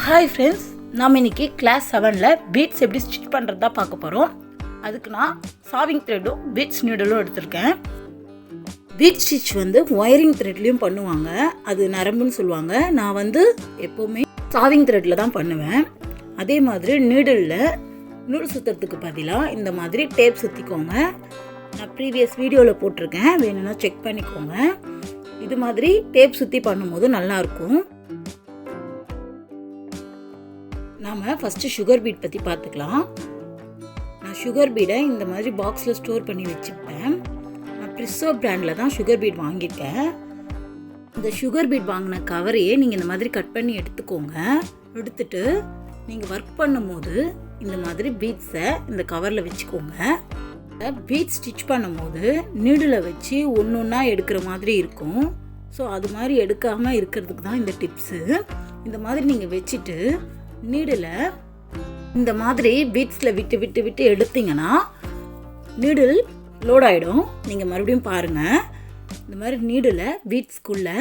Hi friends, நாம் இன்றைக்கி class 7ல் beads எப்படி ஸ்டிச் பண்ணுறது தான் பார்க்க போகிறோம். அதுக்கு நான் சாவிங் த்ரெட்டும் பீட்ஸ் நீடலும் எடுத்திருக்கேன். பீட் ஸ்டிச் ஒயரிங் த்ரெட்லேயும் பண்ணுவாங்க, அது நரம்புன்னு சொல்லுவாங்க. நான் எப்போவுமே சாவிங் த்ரெட்டில் தான் பண்ணுவேன். அதே மாதிரி நீடலில் நூல் சுற்றுறதுக்கு பதிலாக இந்த மாதிரி டேப் சுற்றிக்கோங்க. நான் ப்ரீவியஸ் வீடியோவில் போட்டிருக்கேன், வேணும்னா செக் பண்ணிக்கோங்க. இது மாதிரி டேப் சுற்றி பண்ணும்போது நல்லாயிருக்கும். நாம் ஃபஸ்ட்டு சுகர் பீட் பற்றி பார்த்துக்கலாம். நான் சுகர் பீடை இந்த மாதிரி பாக்ஸில் ஸ்டோர் பண்ணி வச்சுப்பேன். நான் ப்ரிஸோ பிராண்டில் தான் சுகர் பீட் வாங்கியிருக்கேன். இந்த சுகர் பீட் வாங்கின கவரையே நீங்கள் இந்த மாதிரி கட் பண்ணி எடுத்துக்கோங்க. எடுத்துட்டு நீங்கள் ஒர்க் பண்ணும்போது இந்த மாதிரி பீட்ஸை இந்த கவரில் வச்சுக்கோங்க. பீட் ஸ்டிச் பண்ணும்போது நீடில் வச்சு ஒன்று ஒன்றா எடுக்கிற மாதிரி இருக்கும். ஸோ அது மாதிரி எடுக்காமல் இருக்கிறதுக்கு தான் இந்த டிப்ஸு. இந்த மாதிரி நீங்கள் வச்சுட்டு நீடில் இந்த மாதிரி பீட்ஸில் விட்டு விட்டு விட்டு எடுத்தீங்கன்னா நீடில் லோட் ஆகிடும். நீங்கள் மறுபடியும் பாருங்கள், இந்த மாதிரி நீடில் பீட்ஸ்குள்ளே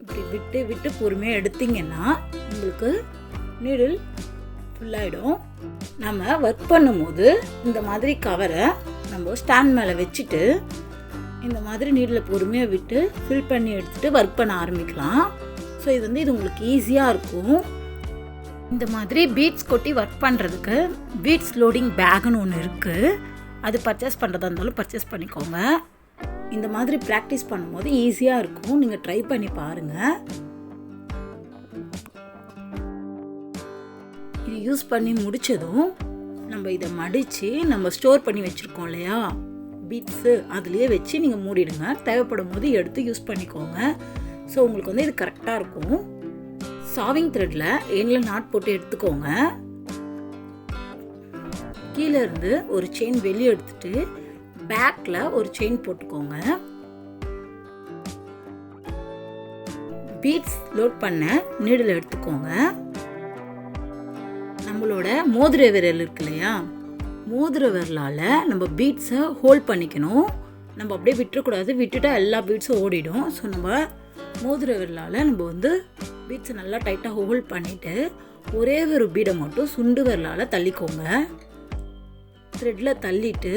இப்படி விட்டு விட்டு பொறுமையாக எடுத்தீங்கன்னா உங்களுக்கு நீடில் ஃபுல்லாகிடும். நம்ம ஒர்க் பண்ணும்போது இந்த மாதிரி கவரை நம்ம ஸ்டாண்ட் மேலே வச்சுட்டு இந்த மாதிரி நீடில் பொறுமையாக விட்டு ஃபில் பண்ணி எடுத்துகிட்டு ஒர்க் பண்ண ஆரம்பிக்கலாம். ஸோ இது உங்களுக்கு ஈஸியாக இருக்கும். இந்த மாதிரி பீட்ஸ் கொட்டி ஒர்க் பண்ணுறதுக்கு பீட்ஸ் லோடிங் பேக்குன்னு ஒன்று இருக்குது. அது பர்ச்சேஸ் பண்ணுறதா இருந்தாலும் பர்ச்சேஸ் பண்ணிக்கோங்க. இந்த மாதிரி ப்ராக்டிஸ் பண்ணும்போது ஈஸியாக இருக்கும். நீங்கள் ட்ரை பண்ணி பாருங்கள். இது யூஸ் பண்ணி முடித்ததும் நம்ம இதை மடித்து நம்ம ஸ்டோர் பண்ணி வச்சுருக்கோம் இல்லையா பீட்ஸு, அதுலேயே வச்சு நீங்கள் மூடிடுங்க. தேவைப்படும் போது எடுத்து யூஸ் பண்ணிக்கோங்க. ஸோ உங்களுக்கு இது கரெக்டாக இருக்கும். சாவிங் த்ரெட்டில் எண்ணில் நாட் போட்டு எடுத்துக்கோங்க. கீழே இருந்து ஒரு செயின் வெளியே எடுத்துட்டு பேக்கில் ஒரு செயின் போட்டுக்கோங்க. பீட்ஸ் லோட் பண்ண நீடில் எடுத்துக்கோங்க. நம்மளோட மோதிர விரல் இருக்கு இல்லையா, மோதிர விரலால் நம்ம பீட்ஸை ஹோல்ட் பண்ணிக்கணும். நம்ம அப்படியே விட்டுறக்கூடாது, விட்டுட்டா எல்லா பீட்ஸும் ஓடிடும். ஸோ நம்ம மோதிர விரலால் நம்ம பீட்ஸை நல்லா டைட்டாக ஹோல்ட் பண்ணிவிட்டு ஒரே ஒரு பீடை மட்டும் சுண்டு விரலால் தள்ளிக்கோங்க. த்ரெட்டில் தள்ளிட்டு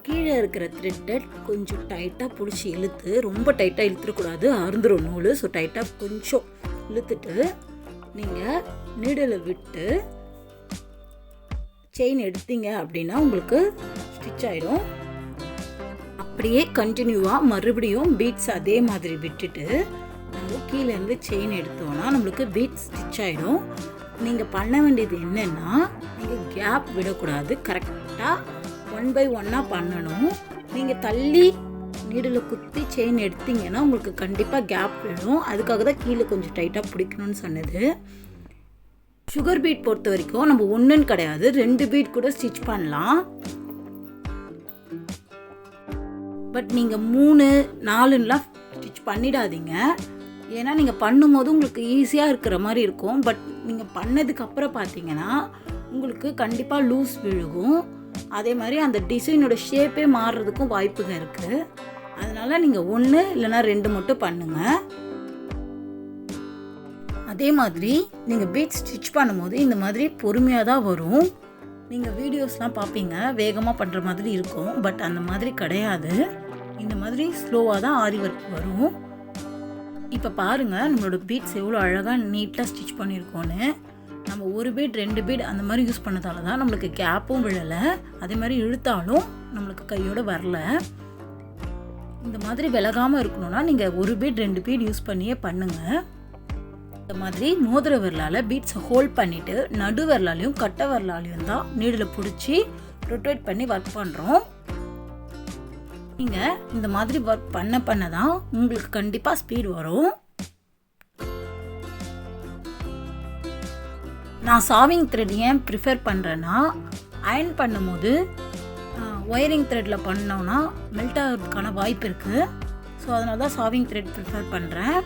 கீழே இருக்கிற த்ரெட்டை கொஞ்சம் டைட்டாக பிடிச்சி இழுத்து, ரொம்ப டைட்டாக இழுத்துடக்கூடாது, அறுந்துடும் நூல். ஸோ டைட்டாக கொஞ்சம் இழுத்துட்டு நீங்கள் நீடலை விட்டு செயின் எடுத்தீங்க அப்படின்னா உங்களுக்கு ஸ்டிச் ஆகிடும். அப்படியே கண்டினியூவாக மறுபடியும் பீட்ஸ் அதே மாதிரி விட்டுட்டு நம்ம கீழேருந்து செயின் எடுத்தோன்னா நம்மளுக்கு பீட்ஸ் ஸ்டிச் ஆகிடும். நீங்கள் பண்ண வேண்டியது என்னென்னா, நீங்கள் கேப் விடக்கூடாது, கரெக்டாக 1 by 1 பண்ணணும். நீங்கள் தள்ளி நீடில் குத்தி செயின் எடுத்தீங்கன்னா உங்களுக்கு கண்டிப்பாக கேப் விடும். அதுக்காக தான் கீழே கொஞ்சம் டைட்டாக பிடிக்கணும்னு சொன்னது. சுகர் பீட் பொறுத்த வரைக்கும் நம்ம ஒன்றுன்னு கிடையாது, 2 பீட் கூட ஸ்டிச் பண்ணலாம். பட் நீங்கள் 3, 4லாம் ஸ்டிச் பண்ணிடாதீங்க. ஏன்னா நீங்கள் பண்ணும்போது உங்களுக்கு ஈஸியாக இருக்கிற மாதிரி இருக்கும். பட் நீங்கள் பண்ணதுக்கப்புறம் பார்த்தீங்கன்னா உங்களுக்கு கண்டிப்பாக லூஸ் விழுகும். அதே மாதிரி அந்த டிசைனோட ஷேப்பே மாறுறதுக்கும் வாய்ப்புங்க இருக்குது. அதனால் நீங்கள் 1 இல்லைனா 2 மட்டும் பண்ணுங்கள். அதே மாதிரி நீங்கள் பீட் ஸ்டிச் பண்ணும்போது இந்த மாதிரி பொறுமையாக தான் வரும். நீங்கள் வீடியோஸ்லாம் பார்ப்பீங்க, வேகமாக பண்ணுற மாதிரி இருக்கும். பட் அந்த மாதிரி கிடையாது, இந்த மாதிரி ஸ்லோவாக தான் ஆரி ஒர்க் வரும். இப்போ பாருங்கள் நம்மளோட பீட்ஸ் எவ்வளோ அழகாக நீட்டாக ஸ்டிச் பண்ணியிருக்கோன்னு. நம்ம 1 பீட் 2 பீட் அந்த மாதிரி யூஸ் பண்ணதால தான் நம்மளுக்கு கேப்பும் விழலை, அதே மாதிரி இழுத்தாலும் நம்மளுக்கு கையோடு வரல. இந்த மாதிரி விலகாமல் இருக்கணும்னா நீங்கள் 1 பீட் 2 பீட் யூஸ் பண்ணியே பண்ணுங்கள். இந்த மாதிரி மோதிர விரலால் பீட்ஸை ஹோல்ட் பண்ணிவிட்டு நடு விரலாலையும் கட்டை விரலாலையும் தான் நீடில் பிடிச்சி ரொட்டேட் பண்ணி ஒர்க் பண்ணுறோம். நீங்கள் இந்த மாதிரி ஒர்க் பண்ண தான் உங்களுக்கு கண்டிப்பாக ஸ்பீட் வரும். நான் சாவிங் த்ரெட் ஏன் ப்ரிஃபர் பண்ணுறேன்னா, அயர்ன் பண்ணும்போது ஒயரிங் த்ரெட்டில் பண்ணோன்னா மெல்ட் ஆகிறதுக்கான வாய்ப்பு இருக்குது. ஸோ அதனால தான் சாவிங் த்ரெட் ப்ரிஃபர் பண்ணுறேன்.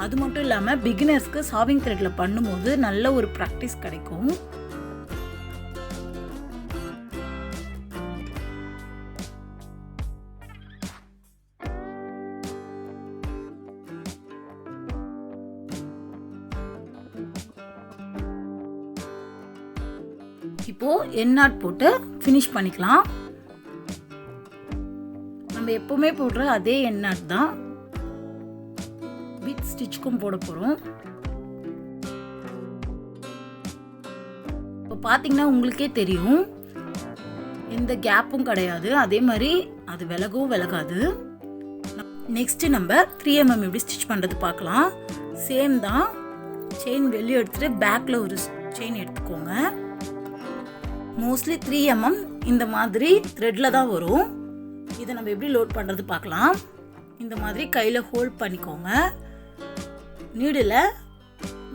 அது மட்டும் இல்லாமல் பிகினர்ஸ்க்கு சாவிங் த்ரெட்டில் பண்ணும்போது நல்ல ஒரு ப்ராக்டிஸ் கிடைக்கும். இப்போது எண்ணாட் போட்டு ஃபினிஷ் பண்ணிக்கலாம். நம்ம எப்போவுமே போடுற அதே எண்ணாட் தான் பீட் ஸ்டிச்சுக்கும் போட போகிறோம். இப்போ பார்த்தீங்கன்னா உங்களுக்கே தெரியும், எந்த கேப்பும் கிடையாது. அதே மாதிரி அது விலகவும் விலகாது. நெக்ஸ்ட்டு நம்ம 3mm எப்படி ஸ்டிச் பண்ணுறது பார்க்கலாம். சேம் தான், செயின் வெளியே எடுத்துகிட்டு பேக்கில் ஒரு செயின் எடுத்துக்கோங்க. மோஸ்ட்லி 3mm இந்த மாதிரி த்ரெட்டில் தான் வரும். இதை நம்ம எப்படி லோட் பண்ணுறது பார்க்கலாம். இந்த மாதிரி கையில் ஹோல்ட் பண்ணிக்கோங்க. நீடில்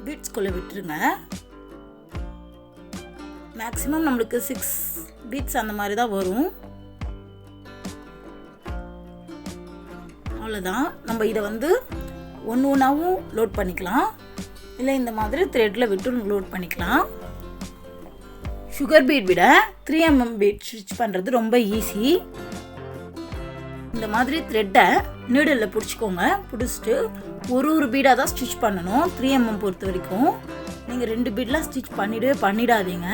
பீட்ஸ்குள்ளே விட்டுருங்க. மேக்ஸிமம் நம்மளுக்கு 6 பீட்ஸ் அந்த மாதிரி தான் வரும். அவ்வளோதான். நம்ம இதை வந்து ஒன்று ஒன்றாவும் லோட் பண்ணிக்கலாம், இல்லை இந்த மாதிரி த்ரெட்டில் விட்டு லோட் பண்ணிக்கலாம். சுகர் பீட் விட 3mm பீட் ஸ்டிச் பண்ணுறது ரொம்ப ஈஸி. இந்த மாதிரி த்ரெட்டை நீடில் பிடிச்சிக்கோங்க. பிடிச்சிட்டு ஒரு பீடாக தான் ஸ்டிச் பண்ணணும். 3mm பொறுத்த வரைக்கும் நீங்கள் 2 பீட்லாம் ஸ்டிச் பண்ணிடாதீங்க.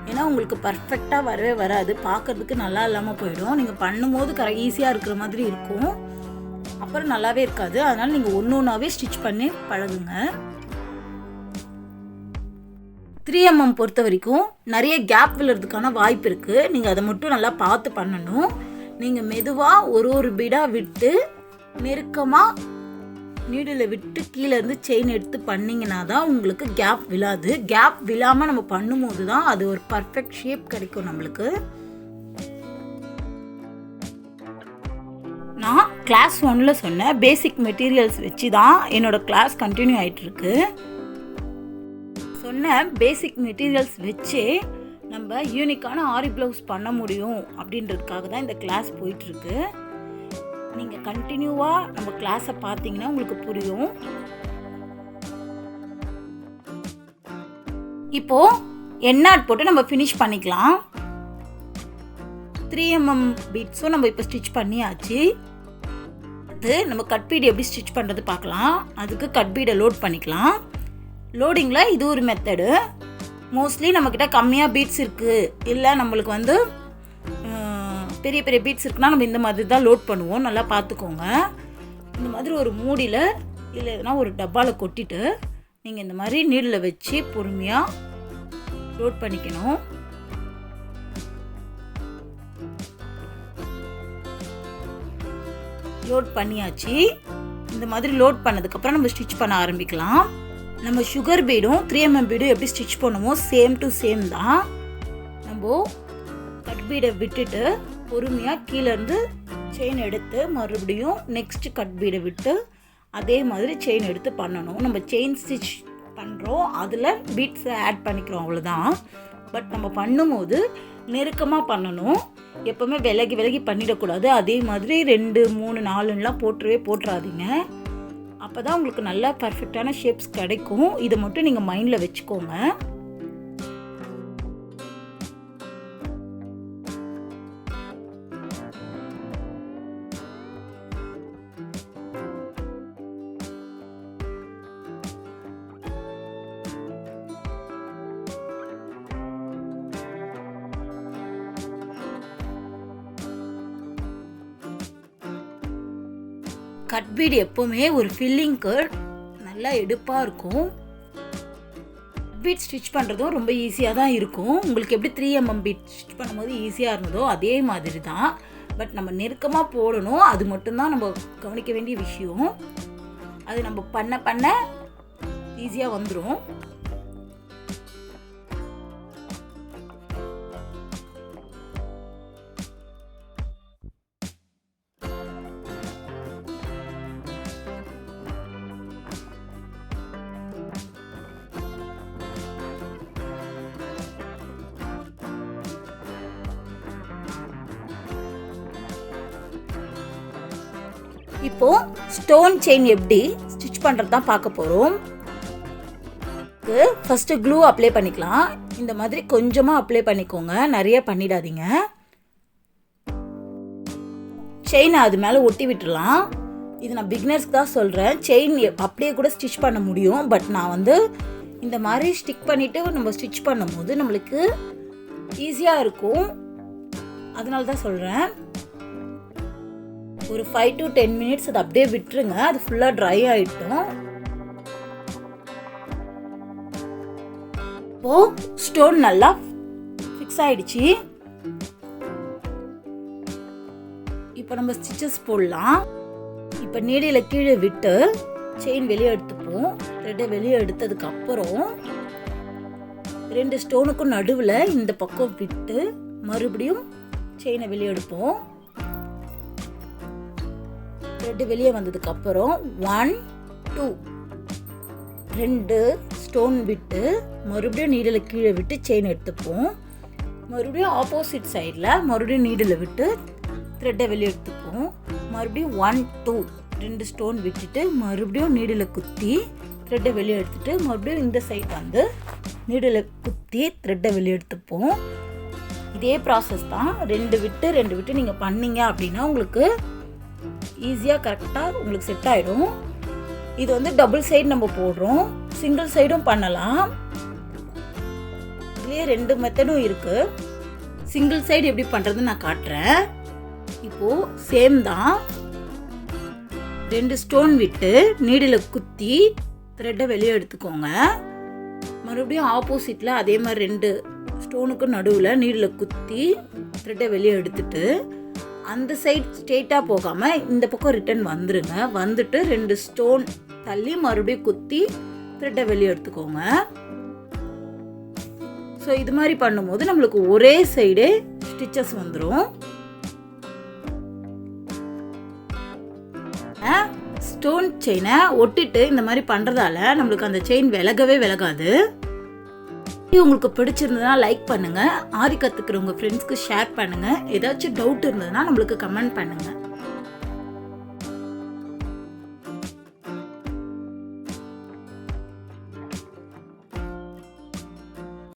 ஏன்னா உங்களுக்கு பர்ஃபெக்டாக வரவே வராது, பார்க்குறதுக்கு நல்லா இல்லாமல் போயிடும். நீங்கள் பண்ணும்போது ஈஸியாக இருக்கிற மாதிரி இருக்கும், அப்புறம் நல்லாவே இருக்காது. அதனால் நீங்கள் ஒன்று ஒன்றாவே ஸ்டிச் பண்ணி பழகுங்க. 3mm பொறுத்த வரைக்கும் நிறைய கேப் விழுறதுக்கான வாய்ப்பு இருக்குது. நீங்கள் அதை மட்டும் நல்லா பார்த்து பண்ணணும். நீங்கள் மெதுவாக ஒரு பீடாக விட்டு நெருக்கமாக நீடில் விட்டு கீழே இருந்து செயின் எடுத்து பண்ணிங்கன்னா தான் உங்களுக்கு கேப் விழாது. கேப் விழாமல் நம்ம பண்ணும்போது தான் அது ஒரு பர்ஃபெக்ட் ஷேப் கிடைக்கும் நம்மளுக்கு. நான் கிளாஸ் 1ல் சொன்ன பேசிக் மெட்டீரியல்ஸ் வச்சு தான் என்னோடய கிளாஸ் கண்டினியூ ஆகிட்டுருக்கு. சொன்ன பேசிக் மெட்டீரியல்ஸ் வச்சே நம்ம யூனிக்கான ஆரி ப்ளவுஸ் பண்ண முடியும் அப்படின்றதுக்காக தான் இந்த கிளாஸ் போயிட்டுருக்கு. நீங்கள் கண்டினியூவாக நம்ம கிளாஸை பார்த்தீங்கன்னா உங்களுக்கு புரியும். இப்போது எண்ணாட் போட்டு நம்ம ஃபினிஷ் பண்ணிக்கலாம். 3mm பீட்ஸும் நம்ம இப்போ ஸ்டிச் பண்ணியாச்சு. அடுத்து நம்ம கட் பீட் எப்படி ஸ்டிச் பண்ணுறது பார்க்கலாம். அதுக்கு கட் பீடை லோட் பண்ணிக்கலாம். லோடிங்கில் இது ஒரு மெத்தடு. மோஸ்ட்லி நம்மக்கிட்ட கம்மியாக பீட்ஸ் இருக்குது, இல்லை நம்மளுக்கு வந்து பெரிய பீட்ஸ் இருக்குன்னா நம்ம இந்த மாதிரி தான் லோட் பண்ணுவோம். நல்லா பார்த்துக்கோங்க. இந்த மாதிரி ஒரு மூடியில் இல்லை எதுனா ஒரு டப்பாவில் கொட்டிட்டு நீங்கள் இந்த மாதிரி நீடில் வச்சு பொறுமையாக லோட் பண்ணிக்கணும். லோட் பண்ணியாச்சு. இந்த மாதிரி லோட் பண்ணதுக்கப்புறம் நம்ம ஸ்டிச் பண்ண ஆரம்பிக்கலாம். நம்ம சுகர் பீடும் 3mm பீடும் எப்படி ஸ்டிச் பண்ணுமோ சேம் டு சேம் தான். நம்ம கட் பீடை விட்டுட்டு பொறுமையாக கீழேருந்து செயின் எடுத்து மறுபடியும் நெக்ஸ்ட் கட் பீடை விட்டு அதே மாதிரி செயின் எடுத்து பண்ணணும். நம்ம செயின் ஸ்டிச் பண்ணுறோம், அதில் பீட்ஸை ஆட் பண்ணிக்கிறோம், அவ்வளோதான். பட் நம்ம பண்ணும்போது நெருக்கமாக பண்ணணும். எப்போவுமே விலகி பண்ணிடக்கூடாது. அதே மாதிரி 2, 3, 4லாம் போட்டுறாதீங்க. அப்போ தான் உங்களுக்கு நல்லா பர்ஃபெக்டான ஷேப்ஸ் கிடைக்கும். இதை மட்டும் நீங்கள் மைண்டில் வச்சுக்கோங்க. கட் பீட் எப்போவுமே ஒரு ஃபில்லிங்க்கு நல்லா எடுப்பாக இருக்கும். கட் பீட் ஸ்டிச் பண்ணுறதும் ரொம்ப ஈஸியாக தான் இருக்கும். உங்களுக்கு எப்படி 3mm பீட் ஸ்டிச் பண்ணும்போது ஈஸியாக இருந்ததோ அதே மாதிரி தான். பட் நம்ம நெருக்கமாக போடணும், அது மட்டும்தான் நம்ம கவனிக்க வேண்டிய விஷயம். அது நம்ம பண்ண ஈஸியாக வந்துடும். இப்போ ஸ்டோன் செயின் எப்படி ஸ்டிச் பண்ணுறது தான் பார்க்க போகிறோம். ஃபர்ஸ்ட் க்ளூ அப்ளை பண்ணிக்கலாம். இந்த மாதிரி கொஞ்சமாக அப்ளை பண்ணிக்கோங்க, நிறைய பண்ணிடாதீங்க. செயினை அது மேலே ஒட்டி விட்டுடலாம். இது நான் பிகினர்ஸ்க்கு தான் சொல்கிறேன். செயின் அப்படியே கூட ஸ்டிச் பண்ண முடியும். பட் நான் வந்து இந்த மாதிரி ஸ்டிக் பண்ணிவிட்டு நம்ம ஸ்டிச் பண்ணும்போது நம்மளுக்கு ஈஸியாக இருக்கும், அதனால தான் சொல்கிறேன். ஒரு 5 to 10 minutes அதை அப்படியே விட்டுருங்க, அது ஃபுல்லாக ட்ரை ஆகிட்டோம். இப்போது ஸ்டோன் நல்லா ஃபிக்ஸ் ஆகிடுச்சு. இப்போ நம்ம ஸ்டிச்சஸ் போடலாம். இப்போ நீடியில் கீழே விட்டு செயின் வெளியே எடுத்துப்போம். த்ரெட்டை வெளியே எடுத்ததுக்கு அப்புறம் 2 ஸ்டோனுக்கும் நடுவில் இந்த பக்கம் விட்டு மறுபடியும் செயினை வெளியே எடுப்போம். த்ரெட்டு வெளியே வந்ததுக்கு அப்புறம் 1 2 2 ஸ்டோன் விட்டு மறுபடியும் நீடில் கீழே விட்டு செயின் எடுத்துப்போம். மறுபடியும் ஆப்போசிட் சைடில் மறுபடியும் நீடில் விட்டு த்ரெட்டை வெளியே எடுத்துப்போம். மறுபடியும் 1 2 2 ஸ்டோன் விட்டுட்டு மறுபடியும் நீடில் குத்தி த்ரெட்டை வெளியே எடுத்துட்டு மறுபடியும் இந்த சைடு வந்து நீடில் குத்தி த்ரெட்டை வெளியே எடுத்துப்போம். இதே ப்ராசஸ் தான், 2 விட்டு நீங்கள் பண்ணீங்க அப்படின்னா உங்களுக்கு ஈஸியாக கரெக்டாக உங்களுக்கு செட் ஆகிடும். இது வந்து டபுள் சைடு நம்ம போடுறோம், சிங்கிள் சைடும் பண்ணலாம். இதுலேயே 2 மெத்தடும் இருக்குது. சிங்கிள் சைடு எப்படி பண்ணுறதுன்னு நான் காட்டுறேன். இப்போது சேம் தான், 2 ஸ்டோன் விட்டு நீடில் குத்தி த்ரெட்டை வெளியே எடுத்துக்கோங்க. மறுபடியும் ஆப்போசிட்டில் அதே மாதிரி 2 ஸ்டோனுக்கு நடுவில் நீடில் குத்தி த்ரெட்டை வெளியே எடுத்துட்டு அந்த சைட் ஸ்ட்ரெயிட்டாக போகாமல் இந்த பக்கம் ரிட்டர்ன் வந்துடுங்க. வந்துட்டு 2 ஸ்டோன் தள்ளி மறுபடியும் குத்தி த்ரெட்டை வெளியே எடுத்துக்கோங்க. ஸோ இது மாதிரி பண்ணும்போது நம்மளுக்கு ஒரே சைடே ஸ்டிச்சஸ் வந்துடும். ஸ்டோன் செயினை ஒட்டிட்டு இந்த மாதிரி பண்ணுறதால நம்மளுக்கு அந்த செயின் விலகாது. உங்களுக்கு பிடிச்சிருந்ததுன்னா லைக் பண்ணுங்கள், ஆரி கற்றுக்கிறவங்க ஃப்ரெண்ட்ஸ்க்கு ஷேர் பண்ணுங்கள். ஏதாச்சும் டவுட் இருந்ததுன்னா நம்மளுக்கு கமெண்ட் பண்ணுங்கள்.